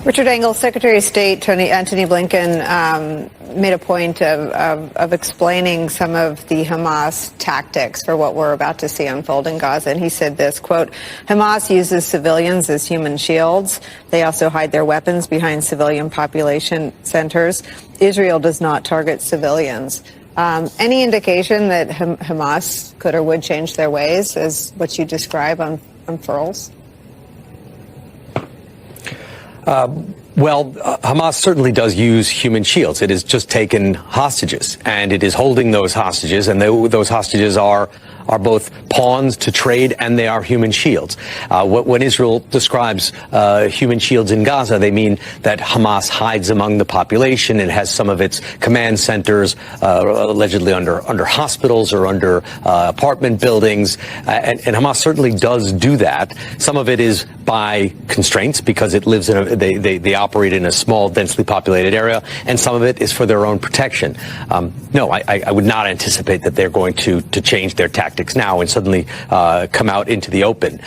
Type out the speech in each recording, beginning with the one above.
Richard Engel, Secretary of State Antony Blinken made a point of explaining some of the Hamas tactics for what we're about to see unfold in Gaza. And he said this, quote, Hamas uses civilians as human shields. They also hide their weapons behind civilian population centers. Israel does not target civilians. Any indication that Hamas could or would change their ways as what you describe unfurls? Well, Hamas certainly does use human shields. It has just taken hostages, and it is holding those hostages, and those hostages are both pawns to trade, and they are human shields. When Israel describes human shields in Gaza, they mean that Hamas hides among the population and has some of its command centers allegedly under hospitals or under apartment buildings, and Hamas certainly does do that. Some of it is by constraints because it lives in they operate in a small, densely populated area, and some of it is for their own protection. No, I would not anticipate that they're going to change their tactics now and suddenly come out into the open.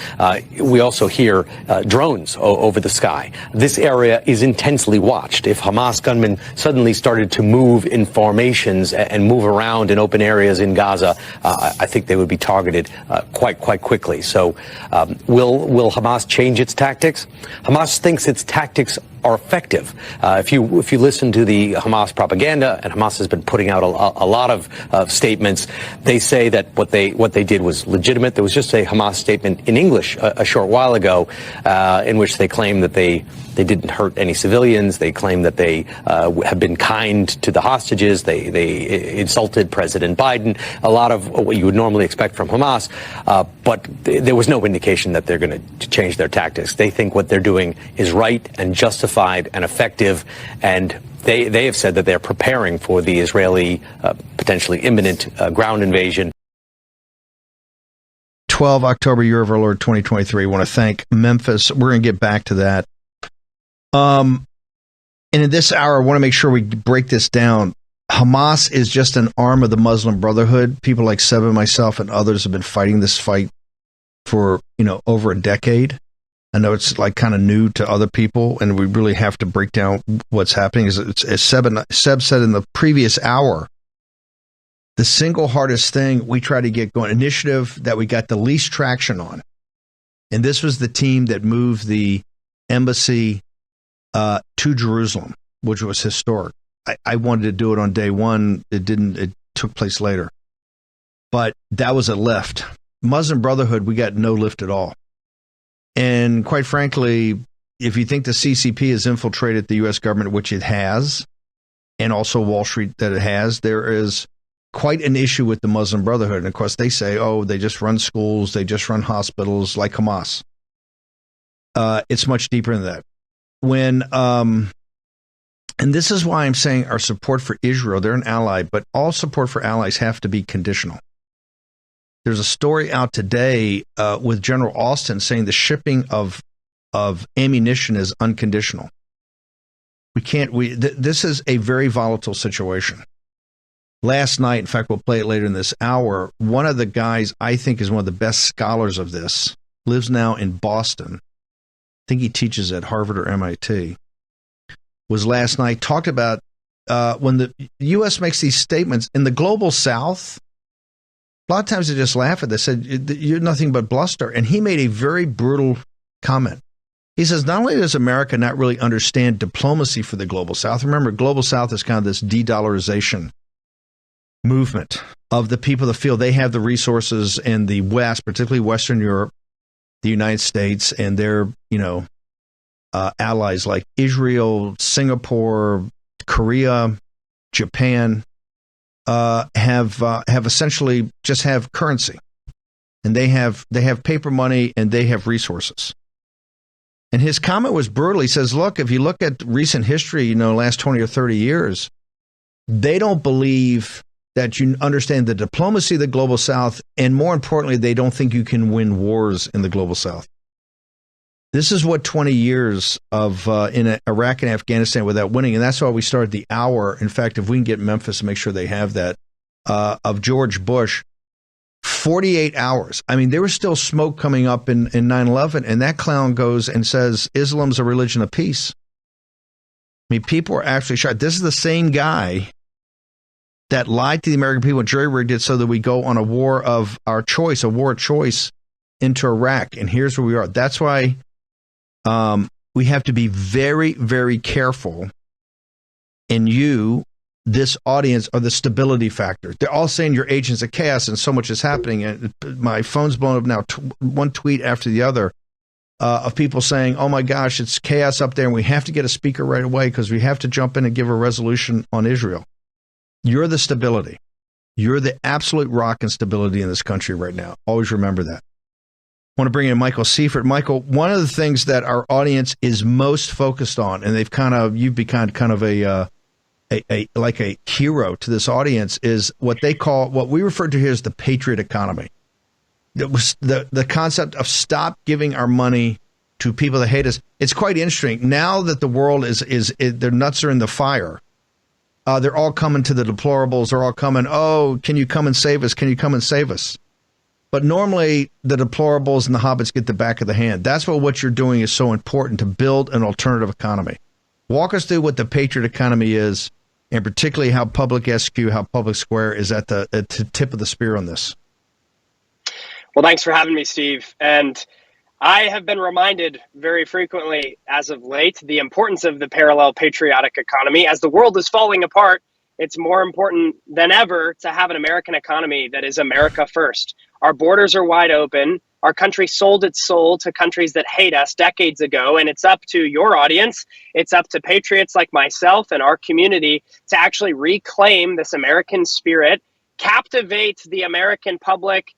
We also hear drones over the sky. This area is intensely watched. If Hamas gunmen suddenly started to move in formations and move around in open areas in Gaza, I think they would be targeted quite quickly. So will Hamas change its tactics? Hamas thinks its tactics are effective. If you listen to the Hamas propaganda, and Hamas has been putting out a lot of statements, they say that what they did was legitimate. There was just a Hamas statement in English a short while ago in which they claimed that they didn't hurt any civilians. They claimed that they have been kind to the hostages. They insulted President Biden. A lot of what you would normally expect from Hamas, but there was no indication that they're going to change their tactics. They think what they're doing is right and justified and effective, and they have said that they're preparing for the Israeli potentially imminent ground invasion. 12 October, year of our Lord 2023. I want to thank Memphis. We're going to get back to that. And in this hour, I want to make sure we break this down. Hamas is just an arm of the Muslim Brotherhood. People like Seba, myself, and others have been fighting this fight for, over a decade. I know it's like kind of new to other people, and we really have to break down what's happening. As Seb said in the previous hour, the single hardest thing we try to get going, initiative that we got the least traction on, and this was the team that moved the embassy to Jerusalem, which was historic. I wanted to do it on day one. It didn't. It took place later. But that was a lift. Muslim Brotherhood, we got no lift at all. And quite frankly, if you think the CCP has infiltrated the U.S. government, which it has, and also Wall Street that it has, there is quite an issue with the Muslim Brotherhood. And of course, they say, they just run schools, they just run hospitals like Hamas. It's much deeper than that. And this is why I'm saying our support for Israel, they're an ally, but all support for allies have to be conditional. There's a story out today with General Austin saying the shipping of ammunition is unconditional. This is a very volatile situation. Last night, in fact, we'll play it later in this hour, one of the guys I think is one of the best scholars of this, lives now in Boston. I think he teaches at Harvard or MIT, was last night, talked about when the U.S. makes these statements in the global South. A lot of times they just laugh at this, said, you're nothing but bluster. And he made a very brutal comment. He says, not only does America not really understand diplomacy for the global South, remember, global South is kind of this de-dollarization movement of the people that feel they have the resources in the West, particularly Western Europe, the United States, and their, allies like Israel, Singapore, Korea, Japan, have essentially just have currency, and they have paper money and they have resources. And his comment was brutal. He says, look, if you look at recent history, last 20 or 30 years, they don't believe that you understand the diplomacy of the global South, and more importantly, they don't think you can win wars in the global South. This is what 20 years of in Iraq and Afghanistan without winning, and that's why we started the hour. In fact, if we can get Memphis to make sure they have that, of George Bush, 48 hours. I mean, there was still smoke coming up in 9/11, and that clown goes and says Islam's a religion of peace. mean, people are actually shocked. This is the same guy that lied to the American people and jury-rigged it so that we go on a war of our choice, a war of choice into Iraq. And here's where we are. That's why we have to be very, very careful. And this audience, are the stability factor. They're all saying you're agents of chaos and so much is happening. And my phone's blown up now, one tweet after the other of people saying, oh my gosh, it's chaos up there and we have to get a speaker right away because we have to jump in and give a resolution on Israel. You're the stability. You're the absolute rock and stability in this country right now. Always remember that. I want to bring in Michael Seifert. Michael, one of the things that our audience is most focused on, and you've become kind of a hero to this audience, is what we refer to here as the Patriot economy. It was the concept of stop giving our money to people that hate us. It's quite interesting. Now that the world their nuts are in the fire, they're all coming to the deplorables. They're all coming, oh, can you come and save us? Can you come and save us? But normally the deplorables and the hobbits get the back of the hand. That's what you're doing is so important, to build an alternative economy. Walk us through what the Patriot economy is, and particularly how Public SQ, how Public Square is at the tip of the spear on this. Well, thanks for having me, Steve. And I have been reminded very frequently as of late the importance of the parallel patriotic economy. As the world is falling apart, it's more important than ever to have an American economy that is America first. Our borders are wide open. Our country sold its soul to countries that hate us decades ago, and it's up to your audience, it's up to patriots like myself and our community to actually reclaim this American spirit, captivate the American public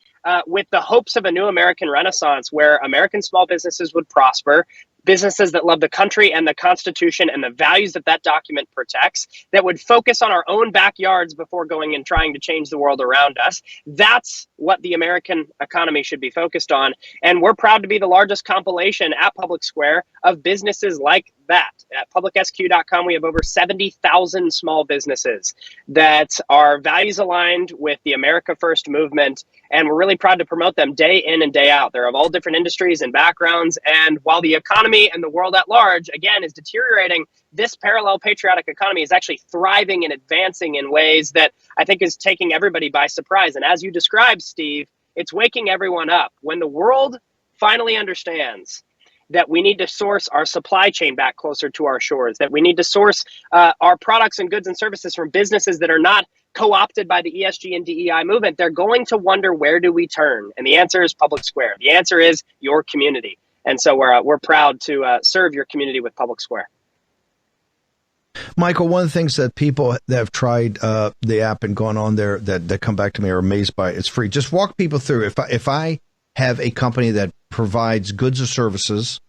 with the hopes of a new American Renaissance where American small businesses would prosper, businesses that love the country and the Constitution and the values that that document protects, that would focus on our own backyards before going and trying to change the world around us. That's what the American economy should be focused on. And we're proud to be the largest compilation at Public Square of businesses like that. At publicsq.com, we have over 70,000 small businesses that are values aligned with the America First movement. And we're really proud to promote them day in and day out. They're of all different industries and backgrounds. And while the economy and the world at large, again, is deteriorating, this parallel patriotic economy is actually thriving and advancing in ways that I think is taking everybody by surprise. And as you described, Steve, it's waking everyone up. When the world finally understands that we need to source our supply chain back closer to our shores, that we need to source our products and goods and services from businesses that are not co-opted by the ESG and DEI movement, they're going to wonder, where do we turn? And the answer is Public Square. The answer is your community. And so we're proud to serve your community with Public Square. Michael, one of the things that people that have tried the app and gone on there that come back to me are amazed by it. It's free. Just walk people through. If I have a company that provides goods or services,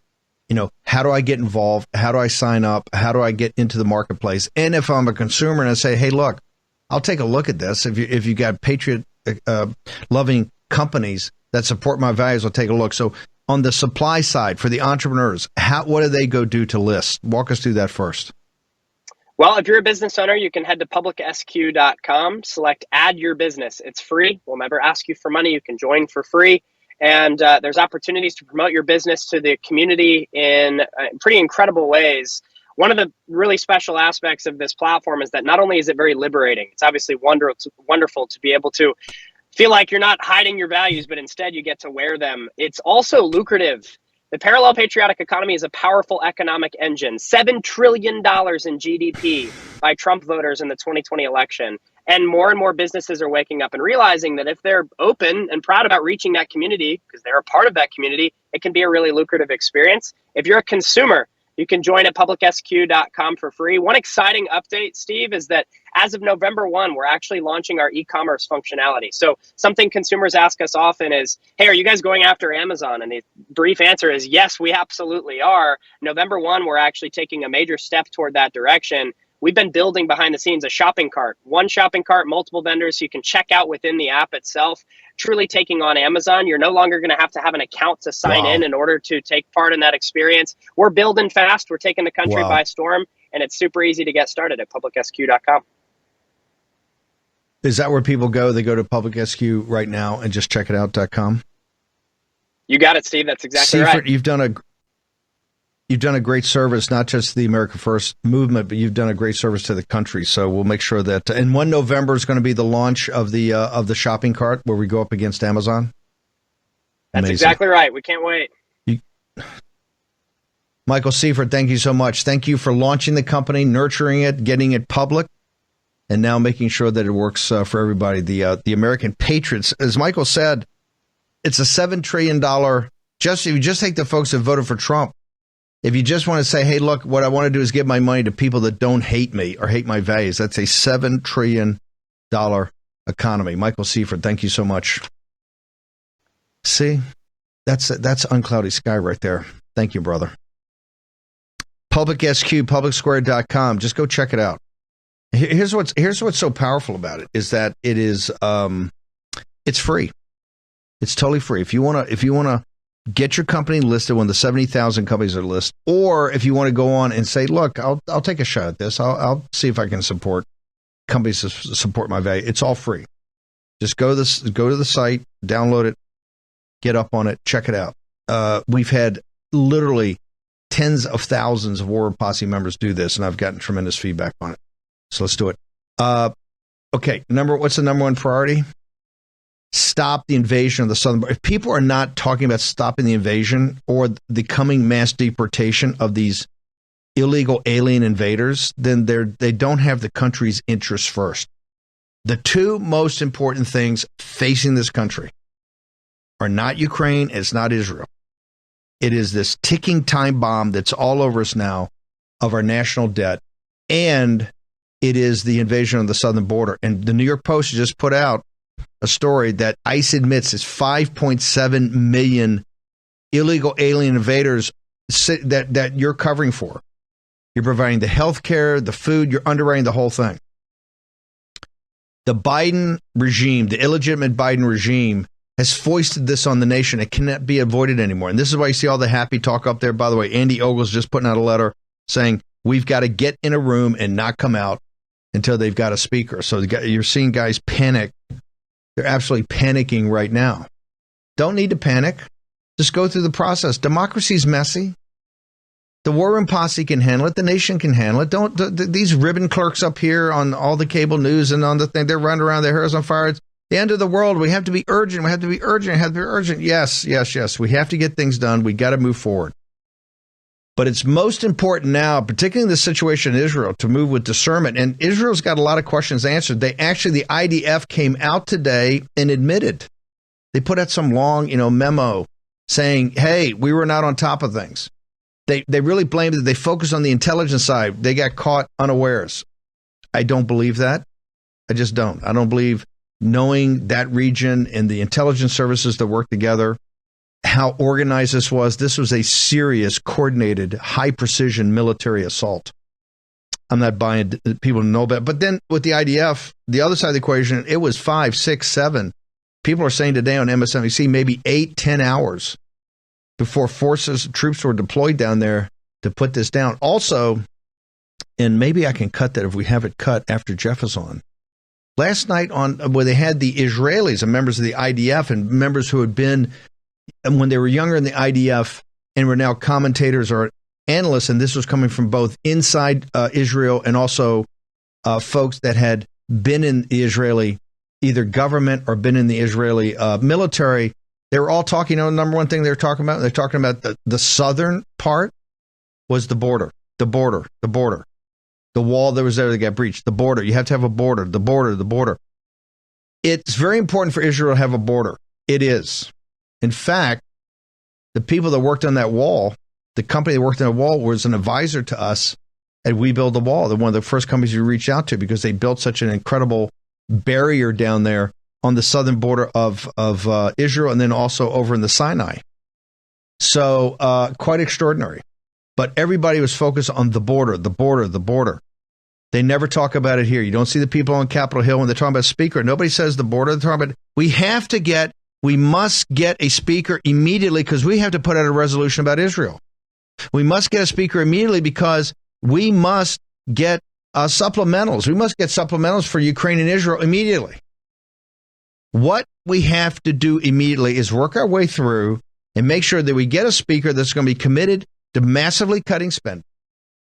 how do I get involved? How do I sign up? How do I get into the marketplace? And if I'm a consumer and I say, hey, look, I'll take a look at this. If you got patriot loving companies that support my values, I'll take a look. So on the supply side for the entrepreneurs, what do they go do to list? Walk us through that first. Well, if you're a business owner, you can head to publicsq.com, select add your business. It's free. We'll never ask you for money. You can join for free. And there's opportunities to promote your business to the community in pretty incredible ways. One of the really special aspects of this platform is that not only is it very liberating, it's obviously wonderful to be able to feel like you're not hiding your values, but instead you get to wear them. It's also lucrative. The parallel patriotic economy is a powerful economic engine. $7 trillion in GDP by Trump voters in the 2020 election. And more businesses are waking up and realizing that if they're open and proud about reaching that community, because they're a part of that community, it can be a really lucrative experience. If you're a consumer, you can join at publicsq.com for free. One exciting update, Steve, is that as of November 1, we're actually launching our e-commerce functionality. So something consumers ask us often is, hey, are you guys going after Amazon? And the brief answer is yes, we absolutely are. November 1, we're actually taking a major step toward that direction. We've been building behind the scenes a shopping cart, one shopping cart, multiple vendors, so you can check out within the app itself, truly taking on Amazon. You're no longer going to have an account to sign in order to take part in that experience. We're building fast. We're taking the country by storm, and it's super easy to get started at publicsq.com. Is that where people go? They go to publicsq right now and just check it out.com? You got it, Steve. That's exactly Seifert, right. You've done you've done a great service, not just the America First movement, but you've done a great service to the country. So we'll make sure that. And 1 November is going to be the launch of the shopping cart where we go up against Amazon. That's Amazing. Exactly right. We can't wait. Michael Seifert, thank you so much. Thank you for launching the company, nurturing it, getting it public, and now making sure that it works for everybody. The American Patriots, as Michael said, it's a $7 trillion. If you just take the folks that voted for Trump, if you just want to say, hey, look, what I want to do is give my money to people that don't hate me or hate my values, that's a $7 trillion economy. Michael Seifert, thank you so much. See, that's uncloudy sky right there. Thank you, brother. Public SQ, publicsquare.com. Just go check it out. Here's what's so powerful about it is that it is it's free. It's totally free. If you wanna get your company listed, one of the 70,000 companies are listed, or if you want to go on and say, look, I'll take a shot at this. I'll see if I can support companies that support my value. It's all free. Just go to the site, download it, get up on it, check it out. We've had literally tens of thousands of War Posse members do this, and I've gotten tremendous feedback on it. So let's do it. Okay, what's the number one priority? Stop the invasion of the southern border. If people are not talking about stopping the invasion or the coming mass deportation of these illegal alien invaders, then they don't have the country's interests first. The two most important things facing this country are not Ukraine, it's not Israel. It is this ticking time bomb that's all over us now of our national debt, and it is the invasion of the southern border. And the New York Post just put out a story that ICE admits is 5.7 million illegal alien invaders that you're covering for. You're providing the health care, the food, you're underwriting the whole thing. The Biden regime, the illegitimate Biden regime, has foisted this on the nation. It cannot be avoided anymore. And this is why you see all the happy talk up there. By the way, Andy Ogle's just putting out a letter saying we've got to get in a room and not come out until they've got a speaker. So you're seeing guys panic. They're absolutely panicking right now. Don't need to panic. Just go through the process. Democracy's messy. The War Room Posse can handle it. The nation can handle it. These ribbon clerks up here on all the cable news and on the thing, they're running around, their hair is on fire. It's the end of the world. We have to be urgent. We have to be urgent. We have to be urgent. Yes. We have to get things done. We got to move forward. But it's most important now, particularly in the situation in Israel, to move with discernment. And Israel's got a lot of questions answered. The IDF came out today and admitted. They put out some long, memo saying, hey, we were not on top of things. They really blamed it. They focused on the intelligence side. They got caught unawares. I don't believe that. I just don't. I don't believe knowing that region and the intelligence services that work together, how organized this was. This was a serious, coordinated, high-precision military assault. I'm not buying people to know about it. But then with the IDF, the other side of the equation, it was 5, 6, 7. People are saying today on MSNBC maybe 8, 10 hours before troops were deployed down there to put this down. Also, and maybe I can cut that if we have it cut after Jeff is on. Last night where they had the Israelis and members of the IDF and members who had been, when they were younger in the IDF and were now commentators or analysts, and this was coming from both inside Israel and also folks that had been in the Israeli either government or been in the Israeli military. They were all talking, the number one thing they're talking about the southern part was the border. The wall that was there that got breached, the border. You have to have a border, the border. It's very important for Israel to have a border. It is. In fact, the people that worked on that wall, the company that worked on the wall was an advisor to us at We Build the Wall. They're one of the first companies we reached out to because they built such an incredible barrier down there on the southern border of Israel and then also over in the Sinai. So quite extraordinary. But everybody was focused on the border. They never talk about it here. You don't see the people on Capitol Hill when they're talking about speaker. Nobody says the border. They're talking about we must get a speaker immediately because we have to put out a resolution about Israel. We must get a speaker immediately because we must get supplementals. We must get supplementals for Ukraine and Israel immediately. What we have to do immediately is work our way through and make sure that we get a speaker that's going to be committed to massively cutting spend,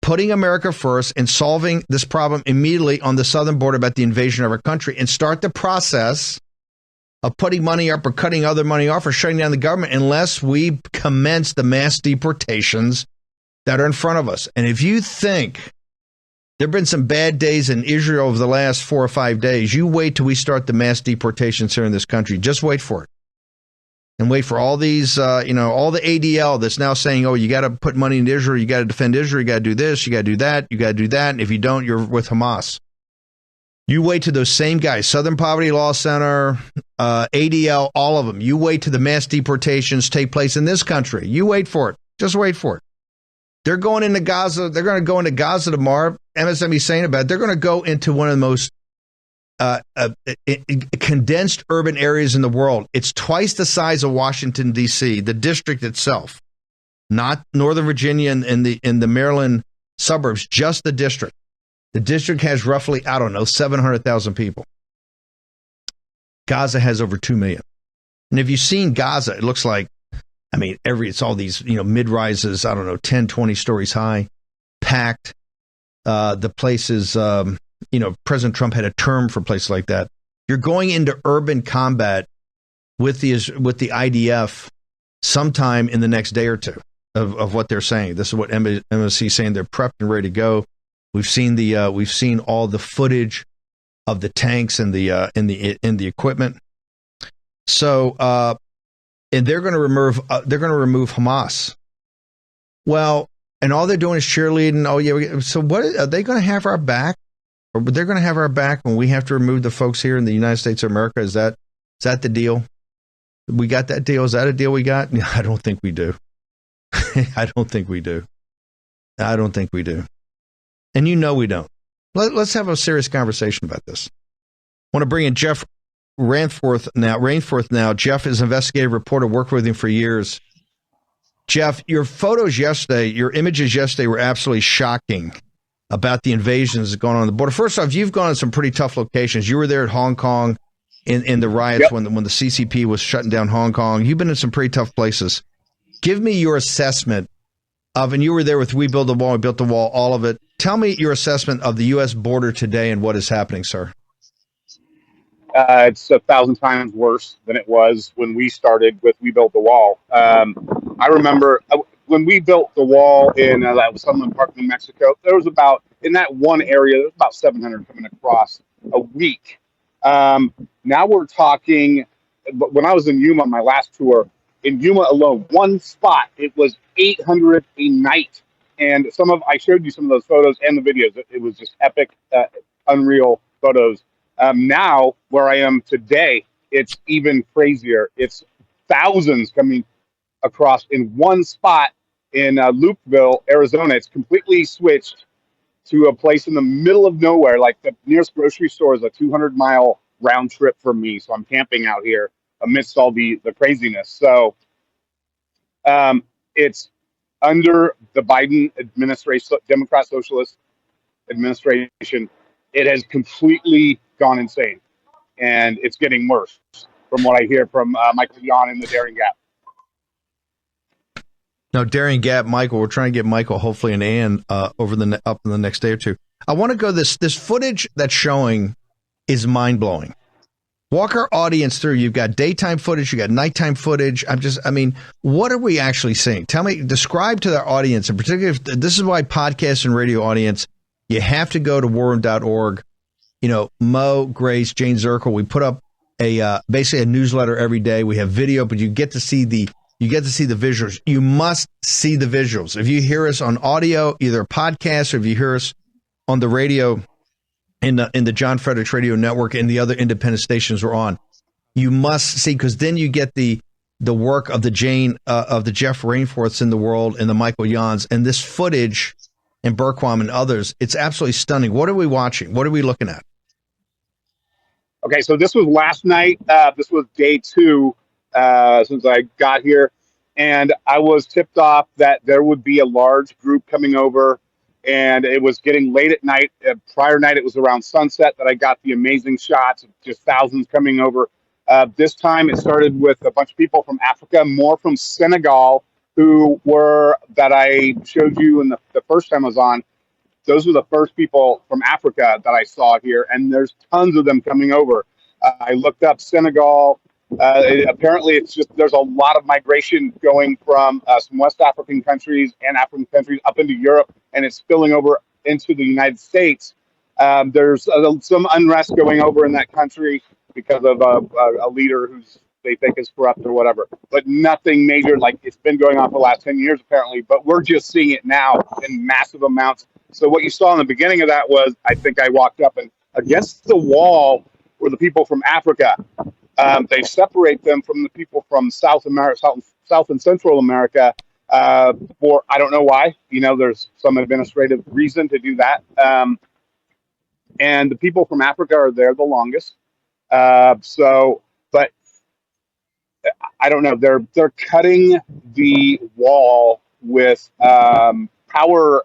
putting America first, and solving this problem immediately on the southern border about the invasion of our country, and start the process of putting money up or cutting other money off or shutting down the government unless we commence the mass deportations that are in front of us. And if you think there have been some bad days in Israel over the last 4 or 5 days, you wait till we start the mass deportations here in this country. Just wait for it. And wait for all these, all the ADL that's now saying, oh, you got to put money into Israel, you got to defend Israel, you got to do this, you got to do that, you got to do that. And if you don't, you're with Hamas. You wait till those same guys, Southern Poverty Law Center, ADL, all of them. You wait till the mass deportations take place in this country. You wait for it. Just wait for it. They're going into Gaza. They're going to go into Gaza tomorrow. MSNBC saying about it. They're going to go into one of the most condensed urban areas in the world. It's twice the size of Washington, D.C., the district itself, not Northern Virginia and in the Maryland suburbs, just the district. The district has roughly, 700,000 people. Gaza has over 2 million. And if you've seen Gaza, it looks like, it's all these, mid-rises, 10, 20 stories high, packed. The places, President Trump had a term for places like that. You're going into urban combat with the IDF sometime in the next day or two of what they're saying. This is what MSC is saying. They're prepped and ready to go. We've seen all the footage of the tanks and the equipment. So, and they're going to remove Hamas. Well, and all they're doing is cheerleading. Oh yeah. So what are they going to have our back? Or they're going to have our back when we have to remove the folks here in the United States of America? Is that the deal? We got that deal? Is that a deal we got? I don't think we do. I don't think we do. And we don't. Let's have a serious conversation about this. I want to bring in Jeff Rainforth now. Jeff is an investigative reporter, worked with him for years. Jeff, your photos yesterday, your images yesterday were absolutely shocking about the invasions going on the border. First off, you've gone to some pretty tough locations. You were there at Hong Kong in the riots. Yep. when the CCP was shutting down Hong Kong. You've been in some pretty tough places. Give me your assessment of, and you were there with We Build the Wall, We Built the Wall, all of it. Tell me your assessment of the U.S. border today and what is happening, sir. It's 1,000 times worse than it was when we started with We Built the Wall. I remember when we built the wall in that was Sunland Park, New Mexico, there was about, in that one area, there was about 700 coming across a week. Now we're talking, when I was in Yuma on my last tour, in Yuma alone, one spot, it was 800 a night. And I showed you some of those photos and the videos. It was just epic, unreal photos. Now, where I am today, it's even crazier. It's thousands coming across in one spot in Loopville, Arizona. It's completely switched to a place in the middle of nowhere. Like the nearest grocery store is a 200-mile round trip for me. So I'm camping out here amidst all the craziness. So it's under the Biden administration, Democrat Socialist administration, it has completely gone insane. And it's getting worse from what I hear from Michael Yon in the Daring Gap. Now, Daring Gap, Michael, we're trying to get Michael, hopefully, and Ann up in the next day or two. I want to go, this footage that's showing is mind-blowing. Walk our audience through. You've got daytime footage, you got nighttime footage. What are we actually seeing? Tell me, describe to our audience, in particular, this is why podcast and radio audience, you have to go to warroom.org. Mo, Grace, Jane Zirkle, we put up basically a newsletter every day. We have video, but you get to see the visuals. You must see the visuals. If you hear us on audio, either podcast, or if you hear us on the radio, in the John Fredericks Radio Network and the other independent stations we're on, you must see, because then you get the work of the Jeff Rainforths in the world and the Michael Yons and this footage and Berquam and others. It's absolutely stunning. What are we watching? What are we looking at? Okay, so this was last night. This was day 2 since I got here, and I was tipped off that there would be a large group coming over. And it was getting late at night. Prior night, it was around sunset that I got the amazing shots of just thousands coming over. This time, it started with a bunch of people from Africa, more from Senegal, who were that I showed you in the first time I was on. Those were the first people from Africa that I saw here, and there's tons of them coming over. I looked up Senegal. Apparently, it's just there's a lot of migration going from some West African countries and African countries up into Europe, and it's spilling over into the United States. There's some unrest going over in that country because of a leader who's they think is corrupt or whatever, but nothing major. Like it's been going on for the last 10 years apparently, but we're just seeing it now in massive amounts. So what you saw in the beginning of that was, I think I walked up and against the wall were the people from Africa. They separate them from the people from South America, South and Central America. For I don't know why. You know, there's some administrative reason to do that. And the people from Africa are there the longest. But I don't know. They're cutting the wall with power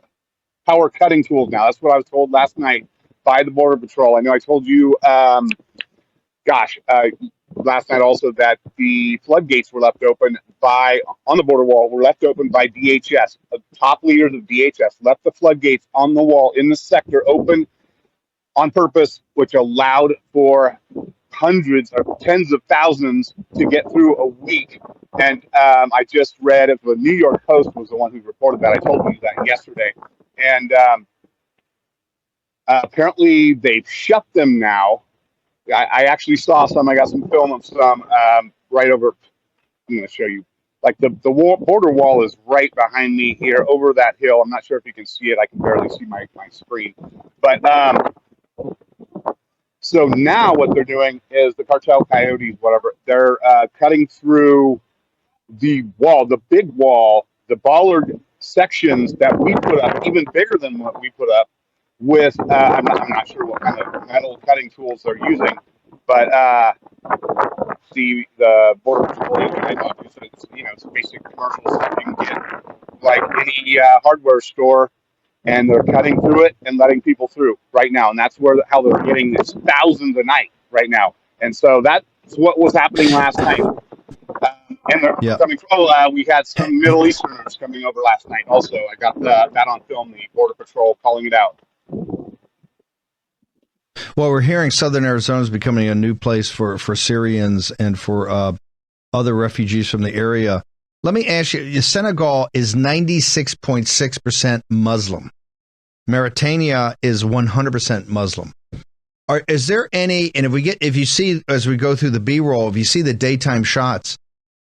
cutting tools now. That's what I was told last night by the Border Patrol. I know I told you, last night also that the floodgates were left open on the border wall were left open by DHS. The top leaders of DHS left the floodgates on the wall in the sector open on purpose, which allowed for hundreds or tens of thousands to get through a week. And I just read if the New York Post was the one who reported that. I told you that yesterday. And apparently they've shut them now. I actually saw some. I got some film of some right over. I'm going to show you. Like the border wall is right behind me here over that hill. I'm not sure if you can see it. I can barely see my screen. But so now what they're doing is the cartel coyotes, whatever, they're cutting through the wall, the big wall, the bollard sections that we put up, even bigger than what we put up, with I'm not sure what kind of metal cutting tools they're using, but the Border Patrol agent, it's, you know, it's basic commercial stuff you can get like any hardware store, and they're cutting through it and letting people through right now, and that's how they're getting this thousands a night right now, and so that's what was happening last night. And they're coming from, we had some Middle Easterners coming over last night also. I got that on film, the Border Patrol calling it out. Well, we're hearing Southern Arizona is becoming a new place for Syrians and for other refugees from the area. Let me ask you, Senegal is 96.6% Muslim. Mauritania is 100% Muslim. Is there any, and if you see, as we go through the B-roll, if you see the daytime shots,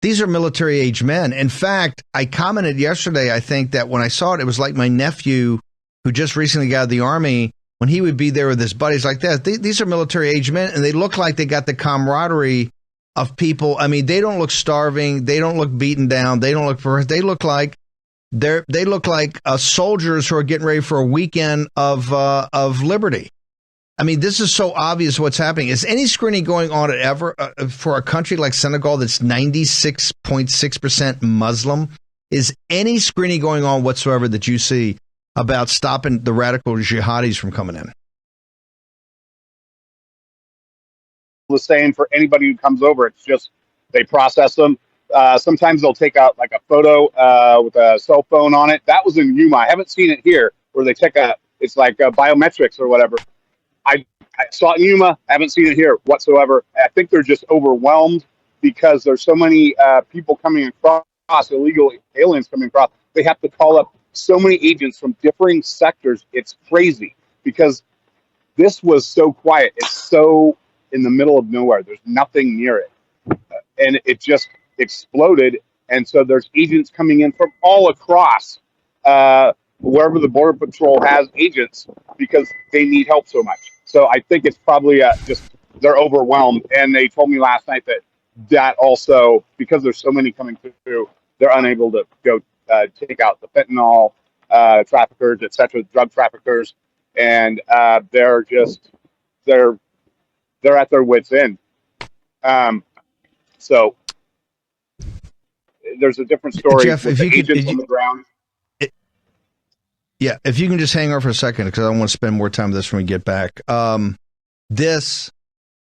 these are military-age men. In fact, I commented yesterday, I think, that when I saw it, it was like my nephew who just recently got out of the Army, when he would be there with his buddies like that. These are military-age men, and they look like they got the camaraderie of people. I mean, they don't look starving. They don't look beaten down. They don't look for. They look like soldiers who are getting ready for a weekend of liberty. I mean, this is so obvious what's happening. Is any screening going on ever for a country like Senegal that's 96.6% Muslim? Is any screening going on whatsoever that you see about stopping the radical jihadis from coming in? The same for anybody who comes over. It's just they process them. Sometimes they'll take out like a photo with a cell phone on it. That was in Yuma. I haven't seen it here where they take it's like biometrics or whatever. I saw it in Yuma. I haven't seen it here whatsoever. I think they're just overwhelmed because there's so many people coming across, illegal aliens coming across. They have to call up so many agents from differing sectors. It's crazy because this was so quiet. It's so in the middle of nowhere. There's nothing near it. And it just exploded. And so there's agents coming in from all across wherever the Border Patrol has agents because they need help so much. So I think it's probably just they're overwhelmed. And they told me last night that also, because there's so many coming through, they're unable to go take out the fentanyl traffickers, etc., drug traffickers. And they're at their wits' end. So there's a different story. Jeff, with the agents on the ground. Yeah, if you can just hang on for a second, because I want to spend more time with this when we get back. This,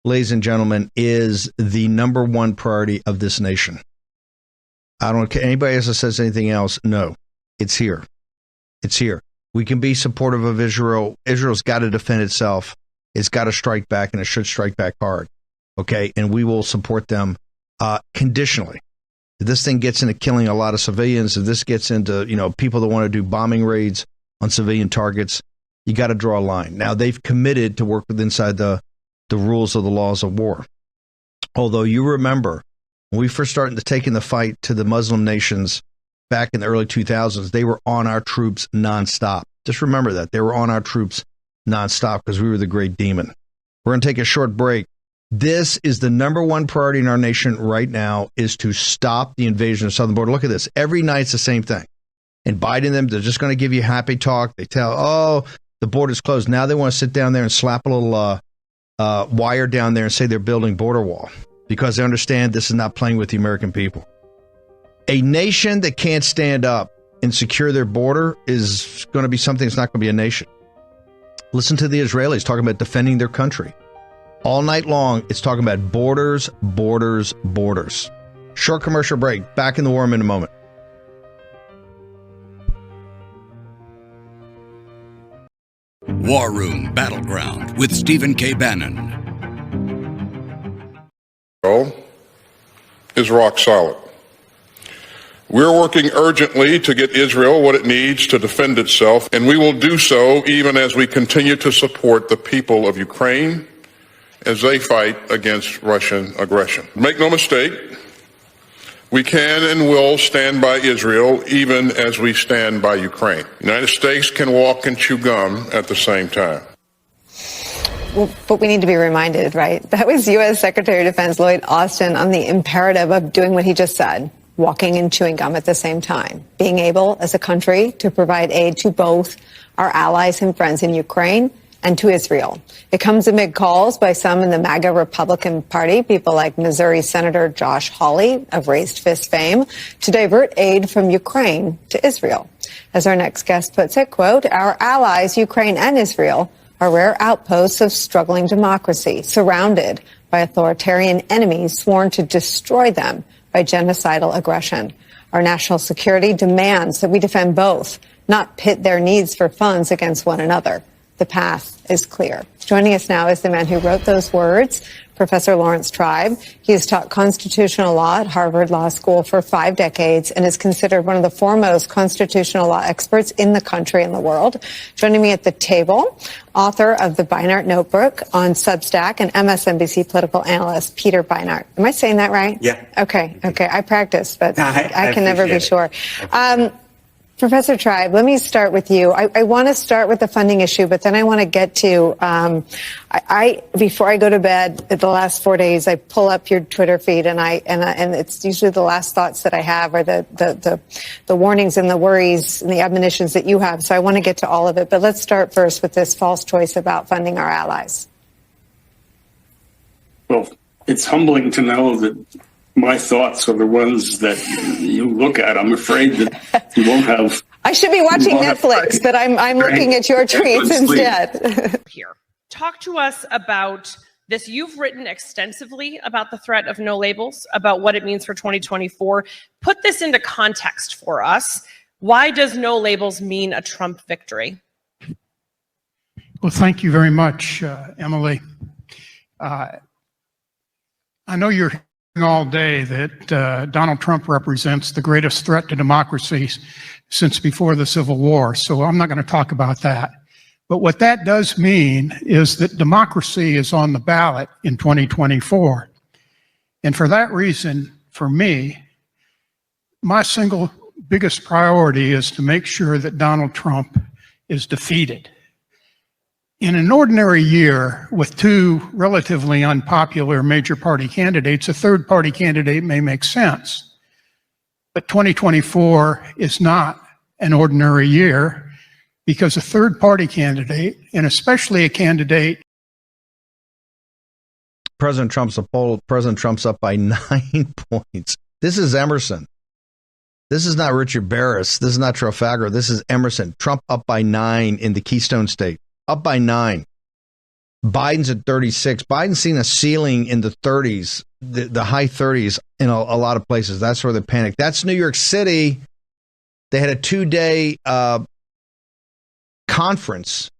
ladies and gentlemen, is the number one priority of this nation. I don't care. Anybody else that says anything else, no. It's here. It's here. We can be supportive of Israel. Israel's got to defend itself. It's got to strike back, and it should strike back hard. Okay? And we will support them conditionally. If this thing gets into killing a lot of civilians, if this gets into, people that want to do bombing raids on civilian targets, you got to draw a line. Now, they've committed to work inside the rules of the laws of war. Although you remember, when we first started to taking the fight to the Muslim nations back in the early 2000s, they were on our troops nonstop. Just remember that. They were on our troops nonstop because we were the great demon. We're going to take a short break. This is the number one priority in our nation right now, is to stop the invasion of the southern border. Look at this. Every night it's the same thing. And Biden, they're just going to give you happy talk. They tell, the border's closed. Now they want to sit down there and slap a little wire down there and say they're building border wall, because they understand this is not playing with the American people. A nation that can't stand up and secure their border is going to be something that's not going to be a nation. Listen to the Israelis talking about defending their country. All night long, it's talking about borders, borders, borders. Short commercial break. Back in the War Room in a moment. War Room Battleground with Stephen K. Bannon. Is rock solid. We're working urgently to get Israel what it needs to defend itself, and we will do so even as we continue to support the people of Ukraine as they fight against Russian aggression. Make no mistake, we can and will stand by Israel even as we stand by Ukraine. The United States can walk and chew gum at the same time. Well, but we need to be reminded, right? That was U.S. Secretary of Defense Lloyd Austin on the imperative of doing what he just said, walking and chewing gum at the same time, being able as a country to provide aid to both our allies and friends in Ukraine and to Israel. It comes amid calls by some in the MAGA Republican Party, people like Missouri Senator Josh Hawley of Raised Fist fame, to divert aid from Ukraine to Israel. As our next guest puts it, quote, our allies, Ukraine and Israel, are rare outposts of struggling democracy, surrounded by authoritarian enemies sworn to destroy them by genocidal aggression. Our national security demands that we defend both, not pit their needs for funds against one another. The path is clear. Joining us now is the man who wrote those words, Professor Lawrence Tribe. He has taught constitutional law at Harvard Law School for 5 decades and is considered one of the foremost constitutional law experts in the country and the world. Joining me at the table, author of the Beinart Notebook on Substack and MSNBC political analyst Peter Beinart. Am I saying that right? Yeah. Okay. I practice, but I can never be sure. Professor Tribe, let me start with you. I want to start with the funding issue, but then I want to get to, before I go to bed the last 4 days, I pull up your Twitter feed and it's usually the last thoughts that I have are the warnings and the worries and the admonitions that you have. So I want to get to all of it, but let's start first with this false choice about funding our allies. Well, it's humbling to know that my thoughts are the ones that you look at. I'm afraid that you won't have. I should be watching Netflix, but I'm looking at your tweets instead. Here, talk to us about this. You've written extensively about the threat of no labels, about what it means for 2024. Put this into context for us. Why does no labels mean a Trump victory? Well, thank you very much, Emily. I know you're all day that Donald Trump represents the greatest threat to democracy since before the Civil War, so I'm not going to talk about that. But what that does mean is that democracy is on the ballot in 2024. And for that reason, for me, my single biggest priority is to make sure that Donald Trump is defeated. In an ordinary year with 2 relatively unpopular major party candidates, a third party candidate may make sense. But 2024 is not an ordinary year because a third party candidate, and especially a candidate. President Trump's up by 9 points. This is Emerson. This is not Richard Barris. This is not Trafalgar. This is Emerson. Trump up by 9 in the Keystone State. Up by 9. Biden's at 36. Biden's seen a ceiling in the 30s, the high 30s in a lot of places. That's where they panicked. That's New York City. They had a 2-day conference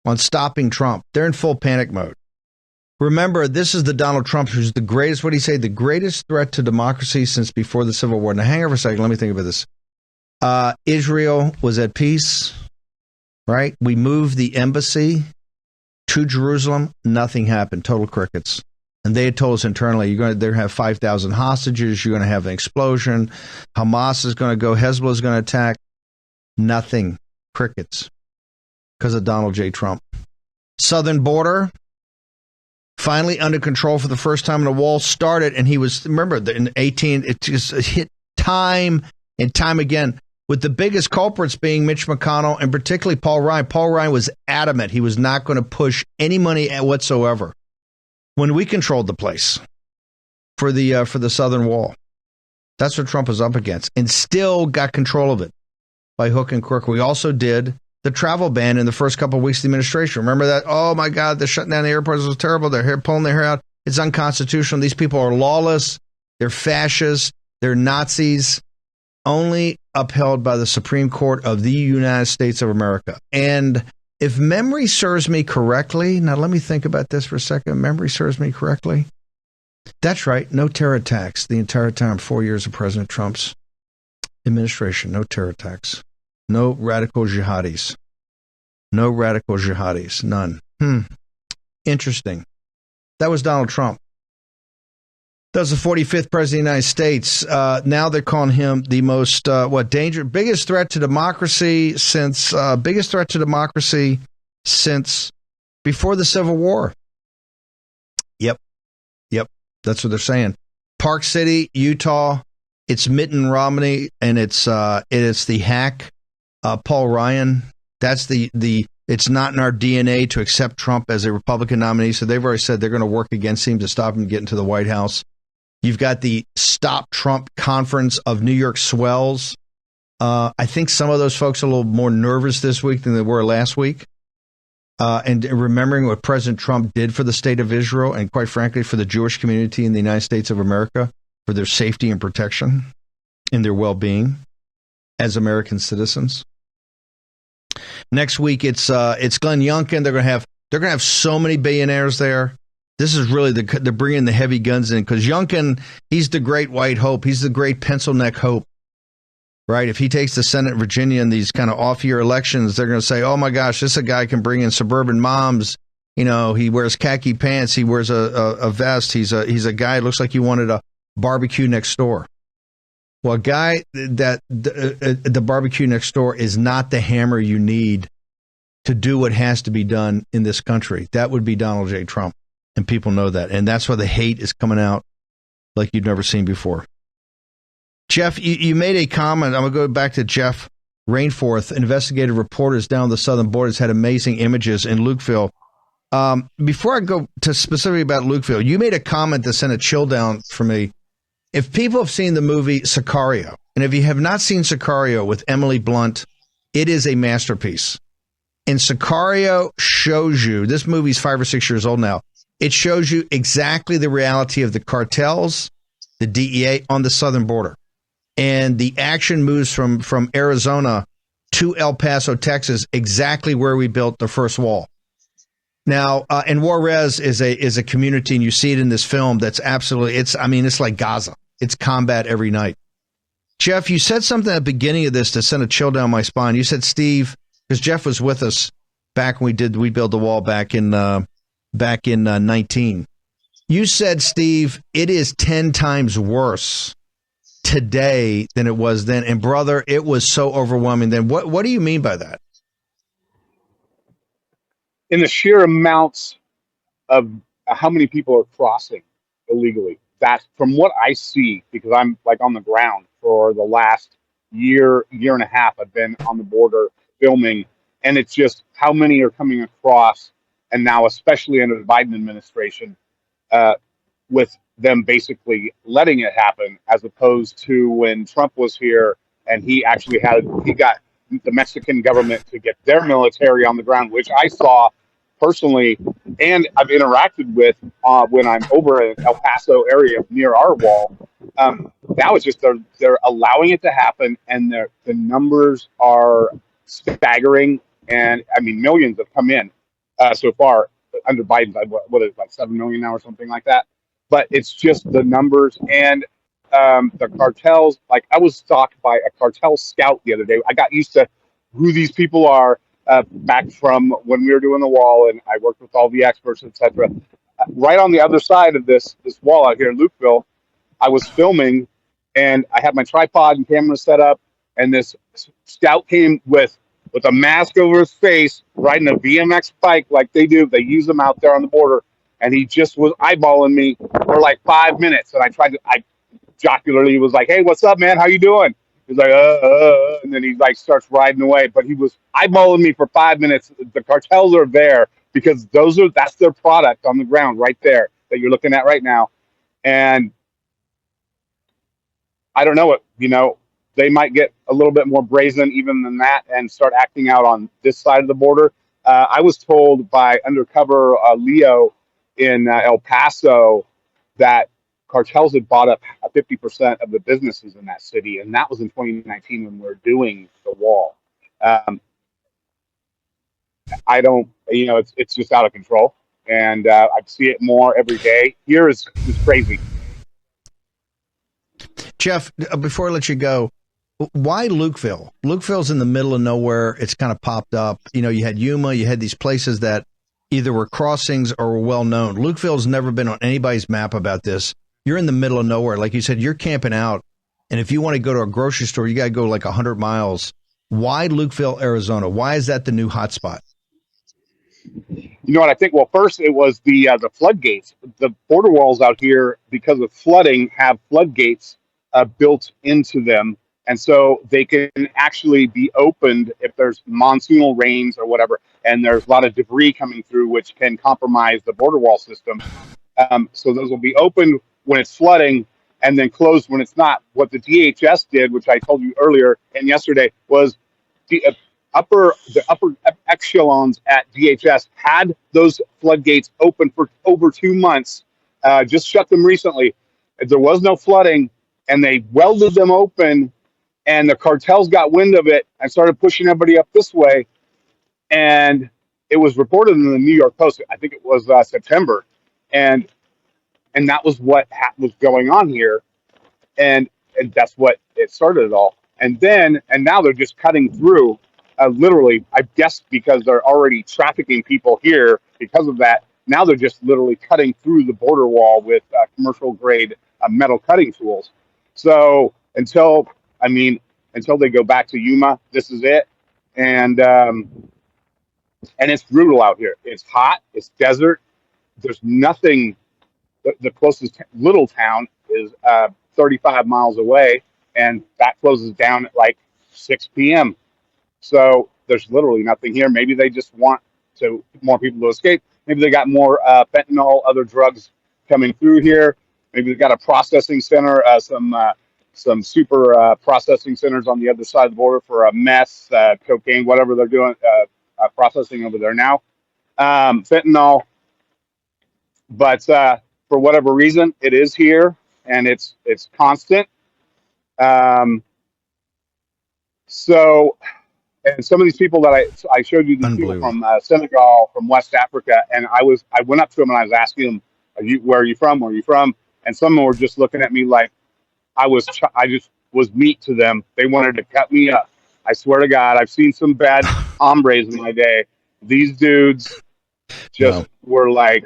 on stopping Trump. They're in full panic mode. Remember, this is the Donald Trump who's the greatest, what do you say, the greatest threat to democracy since before the Civil War. Now, hang on for a second. Let me think about this. Israel was at peace, right? We moved the embassy to Jerusalem. Nothing happened. Total crickets. And they had told us internally, they're going to have 5,000 hostages. You're going to have an explosion. Hamas is going to go. Hezbollah is going to attack. Nothing. Crickets. Because of Donald J. Trump. Southern border, finally under control for the first time. The wall started, and he was, remember, in 18, it just hit time and time again, with the biggest culprits being Mitch McConnell and particularly Paul Ryan. Paul Ryan was adamant he was not going to push any money whatsoever when we controlled the place for the southern wall. That's what Trump was up against, and still got control of it by hook and crook. We also did the travel ban in the first couple of weeks of the administration. Remember that? Oh my God, they're shutting down the airports. It was terrible. They're pulling their hair out. It's unconstitutional. These people are lawless. They're fascists. They're Nazis. Only upheld by the Supreme Court of the United States of America. And if memory serves me correctly, now let me think about this for a second. Memory serves me correctly. That's right. No terror attacks the entire time, 4 years of President Trump's administration. No terror attacks. No radical jihadis. No radical jihadis. None. Interesting. That was Donald Trump. That was the 45th president of the United States. Now they're calling him the most, biggest threat to democracy since before the Civil War. Yep. That's what they're saying. Park City, Utah. It's Mitt Romney, and it's the hack, Paul Ryan. That's it's not in our DNA to accept Trump as a Republican nominee. So they've already said they're going to work against him to stop him getting to the White House. You've got the Stop Trump conference of New York swells. I think some of those folks are a little more nervous this week than they were last week. And remembering what President Trump did for the state of Israel and, quite frankly, for the Jewish community in the United States of America, for their safety and protection and their well-being as American citizens. Next week, it's Glenn Youngkin. They're going to have so many billionaires there. This is really they're bringing the heavy guns in because Youngkin, he's the great white hope. He's the great pencil neck hope, right? If he takes the Senate in Virginia in these kind of off-year elections, they're going to say, oh, my gosh, this is a guy can bring in suburban moms. You know, he wears khaki pants. He wears a vest. He's a guy who looks like he wanted a barbecue next door. Well, a guy that the barbecue next door is not the hammer you need to do what has to be done in this country. That would be Donald J. Trump. And people know that. And that's why the hate is coming out like you've never seen before. Jeff, you made a comment. I'm going to go back to Jeff Rainforth, investigative reporters down the southern border, has had amazing images in Lukeville. Before I go to specifically about Lukeville, you made a comment that sent a chill down for me. If people have seen the movie Sicario, and if you have not seen Sicario with Emily Blunt, it is a masterpiece. And Sicario shows you, this movie's 5 or 6 years old now, it shows you exactly the reality of the cartels, the DEA on the southern border. And the action moves from Arizona to El Paso, Texas, exactly where we built the first wall. Now, and Juarez is a community, and you see it in this film that's absolutely, it's like Gaza. It's combat every night. Jeff, you said something at the beginning of this that sent a chill down my spine. You said, Steve, because Jeff was with us back when we built the wall back in 19. You said, Steve, it is 10 times worse today than it was then. And brother, it was so overwhelming then. What do you mean by that? In the sheer amounts of how many people are crossing illegally, that from what I see, because I'm like on the ground for the last year and a half, I've been on the border filming, and it's just how many are coming across. And now, especially under the Biden administration, with them basically letting it happen, as opposed to when Trump was here and he got the Mexican government to get their military on the ground, which I saw personally and I've interacted with when I'm over in El Paso area near our wall. Now it's just they're allowing it to happen, and the numbers are staggering. And I mean, millions have come in so far under Biden's. What is it, like 7 million now or something like that? But it's just the numbers and the cartels. Like I was stalked by a cartel scout the other day. I got used to who these people are back from when we were doing the wall, and I worked with all the experts, etc. Right on the other side of this wall out here in Lukeville, I was filming, and I had my tripod and camera set up, and this scout came with a mask over his face, riding a BMX bike like they do. They use them out there on the border, and he just was eyeballing me for like 5 minutes, and I jocularly was like, "Hey, what's up, man? How you doing?" He's like, and then he like starts riding away. But he was eyeballing me for 5 minutes. The cartels are there because that's their product on the ground right there that you're looking at right now. And I don't know what, they might get a little bit more brazen even than that and start acting out on this side of the border. I was told by undercover Leo in El Paso that cartels had bought up 50% of the businesses in that city, and that was in 2019 when we were doing the wall. I don't, it's just out of control, and I see it more every day. Here is crazy. Jeff, before I let you go, why Lukeville? Lukeville's in the middle of nowhere. It's kind of popped up. You had Yuma, you had these places that either were crossings or were well known. Lukeville's never been on anybody's map about this. You're in the middle of nowhere. Like you said, you're camping out. And if you want to go to a grocery store, you got to go like 100 miles. Why Lukeville, Arizona? Why is that the new hotspot? You know what I think? Well, first it was the floodgates. The border walls out here, because of flooding, have floodgates built into them. And so they can actually be opened if there's monsoonal rains or whatever. And there's a lot of debris coming through, which can compromise the border wall system. So those will be opened when it's flooding and then closed when it's not. What the DHS did, which I told you earlier and yesterday, was the upper echelons at DHS had those floodgates open for over 2 months, just shut them recently. There was no flooding, and they welded them open, and the cartels got wind of it and started pushing everybody up this way. And it was reported in the New York Post, I think it was September, and that was what was going on here, and that's what it started it all. And now they're just cutting through, literally, I guess because they're already trafficking people here because of that. Now they're just literally cutting through the border wall with commercial grade metal cutting tools. So until they go back to Yuma, this is it. And it's brutal out here. It's hot. It's desert. There's nothing. The closest little town is 35 miles away, and that closes down at like 6 p.m. So there's literally nothing here. Maybe they just want more people to escape. Maybe they got more fentanyl, other drugs coming through here. Maybe they got a processing center, some super processing centers on the other side of the border for meth, cocaine, whatever they're doing, processing over there now. Fentanyl. But for whatever reason, it is here, and it's constant. And some of these people that I showed you, these people from Senegal, from West Africa, and I went up to them and I was asking them, where are you from? Where are you from? And some of them were just looking at me like I just was meat to them. They wanted to cut me up. I swear to God, I've seen some bad hombres in my day. These dudes just were like,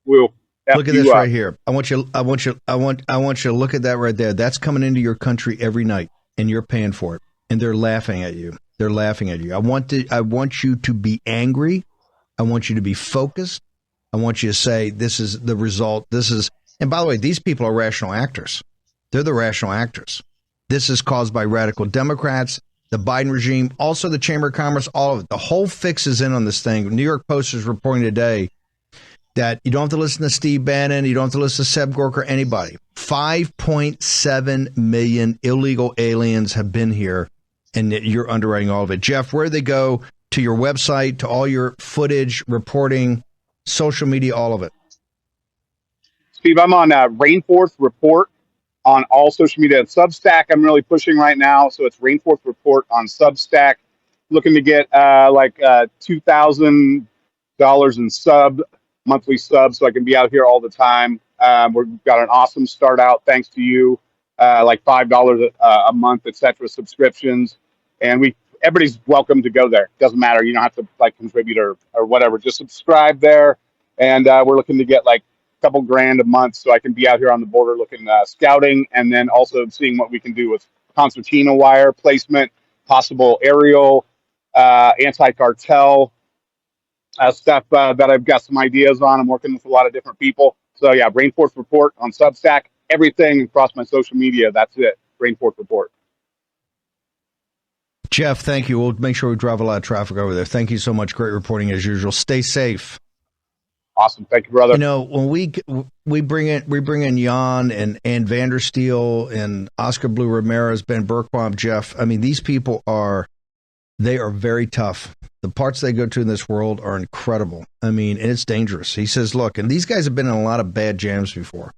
we'll look at this right here. I want you to look at that right there. That's coming into your country every night, and you're paying for it. And they're laughing at you. They're laughing at you. I want you to be angry. I want you to be focused. I want you to say, this is the result. And by the way, these people are rational actors. They're the rational actors. This is caused by radical Democrats, the Biden regime, also the Chamber of Commerce, all of it. The whole fix is in on this thing. New York Post is reporting today that you don't have to listen to Steve Bannon. You don't have to listen to Seb Gork or anybody. 5.7 million illegal aliens have been here, and you're underwriting all of it. Jeff, where do they go to your website, to all your footage, reporting, social media, all of it? Steve, I'm on Rainforth Report on all social media. Substack, I'm really pushing right now. So it's Rainforth Report on Substack. Looking to get $2,000 in monthly sub, so I can be out here all the time. We've got an awesome start out, thanks to you, like $5 a month, etc. subscriptions, and everybody's welcome to go there. Doesn't matter, you don't have to like contribute or whatever. Just subscribe there, and we're looking to get like a couple grand a month, so I can be out here on the border looking scouting, and then also seeing what we can do with concertina wire placement, possible aerial, anti-cartel. Stuff that I've got some ideas on. I'm working with a lot of different people. So yeah, Rainforth Report on Substack, everything across my social media. That's it. Rainforth Report. Jeff, thank you. We'll make sure we drive a lot of traffic over there. Thank you so much. Great reporting as usual. Stay safe. Awesome. Thank you, brother. You know, when we bring in Jan and Ann Vandersteel and Oscar Blue Ramirez, Ben Birkbaum, Jeff. I mean, these people they are very tough. The parts they go to in this world are incredible. I mean, and it's dangerous. He says, look, and these guys have been in a lot of bad jams before.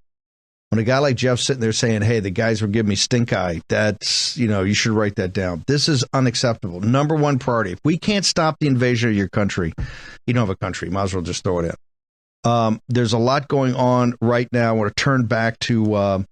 When a guy like Jeff's sitting there saying, hey, the guys were giving me stink eye, that's, you should write that down. This is unacceptable. Number one priority. If we can't stop the invasion of your country, you don't have a country. Might as well just throw it in. There's a lot going on right now. I want to turn back to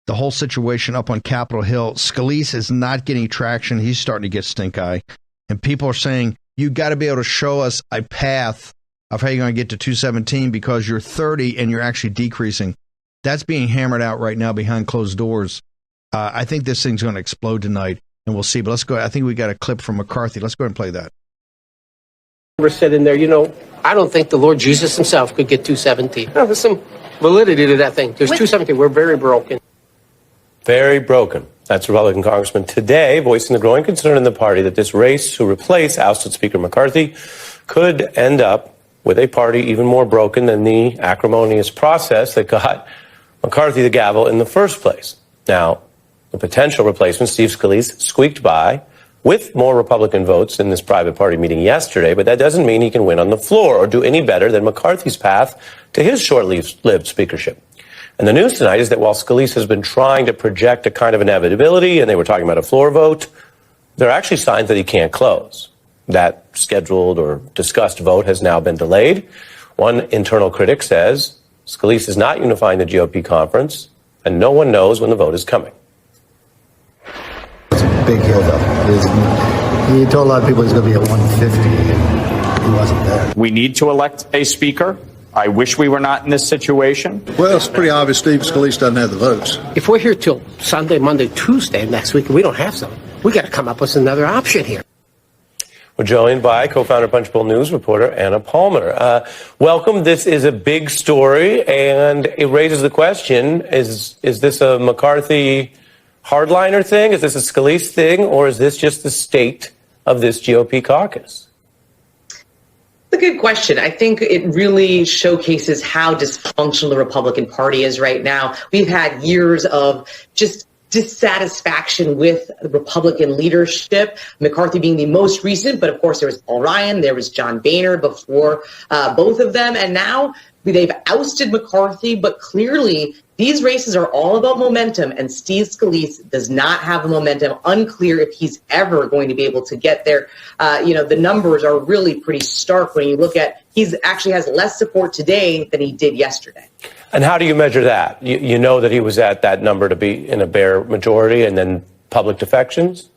the whole situation up on Capitol Hill. Scalise is not getting traction. He's starting to get stink eye. And people are saying, you got to be able to show us a path of how you're going to get to 217 because you're 30 and you're actually decreasing. That's being hammered out right now behind closed doors. I think this thing's going to explode tonight, and we'll see. But let's go. I think we got a clip from McCarthy. Let's go ahead and play that. Said in there, I don't think the Lord Jesus himself could get 217. No, there's some validity to that thing. There's 217. We're very broken. Very broken. That's Republican Congressman today voicing the growing concern in the party that this race to replace ousted Speaker McCarthy could end up with a party even more broken than the acrimonious process that got McCarthy the gavel in the first place. Now, the potential replacement, Steve Scalise, squeaked by with more Republican votes in this private party meeting yesterday, but that doesn't mean he can win on the floor or do any better than McCarthy's path to his short-lived speakership. And the news tonight is that while Scalise has been trying to project a kind of inevitability, and they were talking about a floor vote, there are actually signs that he can't close. That scheduled or discussed vote has now been delayed. One internal critic says Scalise is not unifying the GOP conference, and no one knows when the vote is coming. It's a big deal, though. He told a lot of people he's going to be at 150, and he wasn't there. We need to elect a speaker. I wish we were not in this situation. Well, it's pretty obvious Steve Scalise doesn't have the votes. If we're here till Sunday, Monday, Tuesday next week, and we don't have some, we got to come up with another option here. We're joined by co-founder Punchbowl News reporter Anna Palmer. Welcome. This is a big story, and it raises the question, is this a McCarthy hardliner thing? Is this a Scalise thing? Or is this just the state of this GOP caucus? It's a good question. I think it really showcases how dysfunctional the Republican Party is right now. We've had years of just dissatisfaction with the Republican leadership, McCarthy being the most recent, but of course there was Paul Ryan, there was John Boehner before both of them, and now they've ousted McCarthy, but clearly these races are all about momentum, and Steve Scalise does not have the momentum. Unclear if he's ever going to be able to get there. The numbers are really pretty stark when you look at he's actually has less support today than he did yesterday. And how do you measure that? You know that he was at that number to be in a bare majority and then public defections?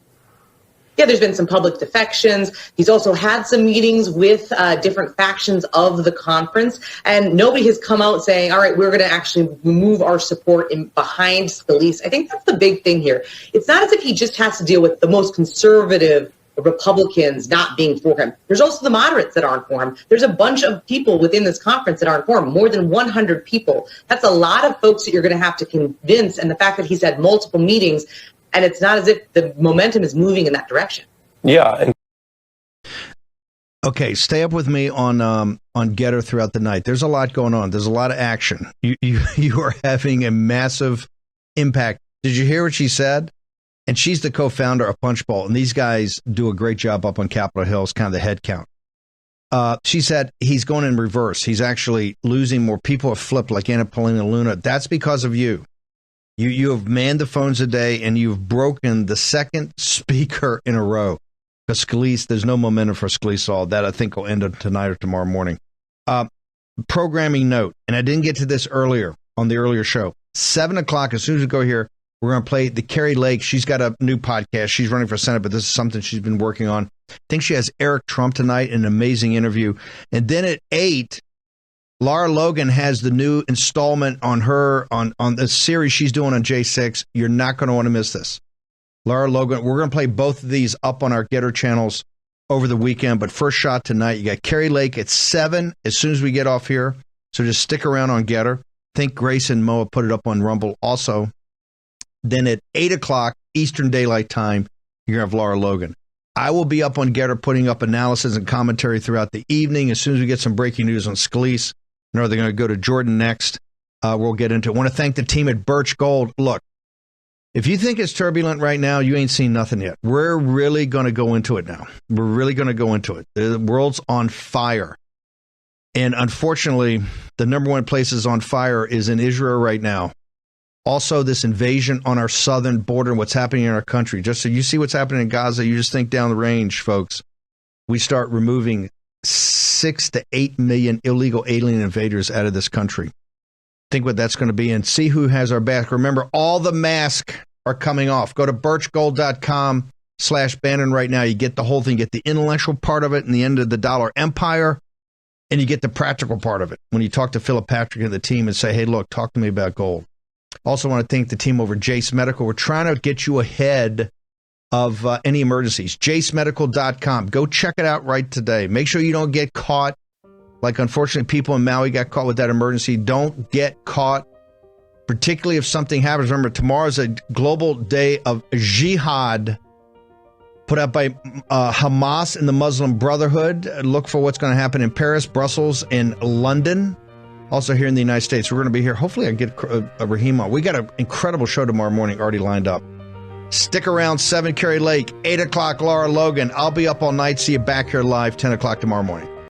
Yeah, there's been some public defections. He's also had some meetings with different factions of the conference, and nobody has come out saying, all right, we're going to actually move our support behind Scalise. I think that's the big thing here. It's not as if he just has to deal with the most conservative Republicans not being for him. There's also the moderates that aren't for him. There's a bunch of people within this conference that aren't for him, more than 100 people. That's a lot of folks that you're going to have to convince, and the fact that he's had multiple meetings, and it's not as if the momentum is moving in that direction. Yeah. Okay, stay up with me on Getter throughout the night. There's a lot going on. There's a lot of action. You are having a massive impact. Did you hear what she said? And she's the co-founder of Punchbowl. And these guys do a great job up on Capitol Hill. It's kind of the head count. She said he's going in reverse. He's actually losing more. People have flipped like Anna Paulina Luna. That's because of you. You have manned the phones a day, and you've broken the second speaker in a row. Because Scalise, there's no momentum for Scalise all. That I think will end up tonight or tomorrow morning. Programming note, and I didn't get to this earlier on the earlier show. 7 o'clock, as soon as we go here, we're going to play the Carrie Lake. She's got a new podcast. She's running for Senate, but this is something she's been working on. I think she has Eric Trump tonight, an amazing interview. And then at 8, Lara Logan has the new installment on her, on the series she's doing on J6. You're not going to want to miss this. Lara Logan, we're going to play both of these up on our Getter channels over the weekend, but first shot tonight, you got Carrie Lake at 7 as soon as we get off here. So just stick around on Getter. I think Grace and Moa put it up on Rumble also. Then at 8 o'clock Eastern Daylight Time, you're going to have Lara Logan. I will be up on Getter putting up analysis and commentary throughout the evening. As soon as we get some breaking news on Scalise, I know they're going to go to Jordan next. We'll get into it. I want to thank the team at Birch Gold. Look, if you think it's turbulent right now, you ain't seen nothing yet. We're really going to go into it now. We're really going to go into it. The world's on fire. And unfortunately, the number one place is on fire is in Israel right now. Also, this invasion on our southern border and what's happening in our country. Just so you see what's happening in Gaza, you just think down the range, folks. We start removing 6 to 8 million illegal alien invaders out of this country. Think what that's going to be and see who has our back. Remember, all the masks are coming off. Go to birchgold.com/Bannon right now. You get the whole thing. You get the intellectual part of it and the end of the dollar empire, and you get the practical part of it. When you talk to Philip Patrick and the team and say, hey, look, talk to me about gold. Also want to thank the team over at Jace Medical. We're trying to get you ahead of any emergencies. JaceMedical.com. Go check it out right today. Make sure you don't get caught. Like, unfortunately, people in Maui got caught with that emergency. Don't get caught, particularly if something happens. Remember, tomorrow's a global day of jihad put out by Hamas and the Muslim Brotherhood. Look for what's going to happen in Paris, Brussels, and London. Also here in the United States. We're going to be here. Hopefully I get Raheem on. We got an incredible show tomorrow morning already lined up. Stick around. 7 Carrie Lake, 8 o'clock Lara Logan. I'll be up all night. See you back here live 10 o'clock tomorrow morning.